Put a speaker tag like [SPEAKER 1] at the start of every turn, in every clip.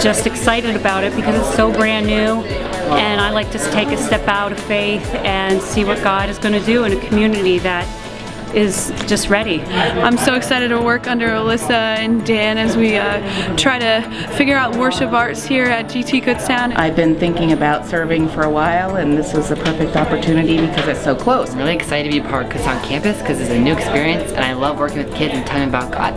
[SPEAKER 1] just excited about it because it's so brand new, and I like to take a step out of faith and see what God is going to do in a community that is just ready.
[SPEAKER 2] I'm so excited to work under Alyssa and Dan as we try to figure out worship arts here at GT Kutztown.
[SPEAKER 3] I've been thinking about serving for a while, and this was the perfect opportunity because it's so close.
[SPEAKER 4] I'm really excited to be part of Kutztown campus because it's a new experience, and I love working with kids and telling them about God.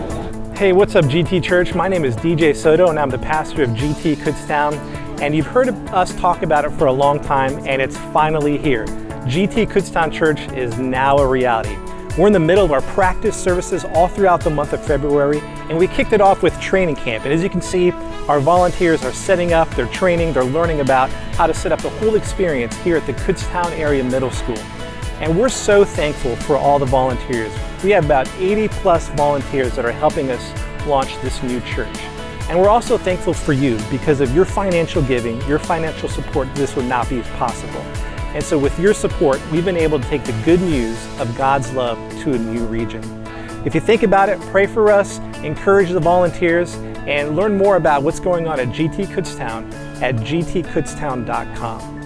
[SPEAKER 5] Hey, what's up GT Church? My name is DJ Soto and I'm the pastor of GT Kutztown, and you've heard us talk about it for a long time, and it's finally here. GT Kutztown Church is now a reality. We're in the middle of our practice services all throughout the month of February, and we kicked it off with training camp. And as you can see, our volunteers are setting up, they're training, they're learning about how to set up the whole experience here at the Kutztown Area Middle School. And we're so thankful for all the volunteers. We have about 80+ volunteers that are helping us launch this new church. And we're also thankful for you because of your financial giving, your financial support. This would not be possible. And so with your support, we've been able to take the good news of God's love to a new region. If you think about it, pray for us, encourage the volunteers, and learn more about what's going on at GT Kutztown at gtkutztown.com.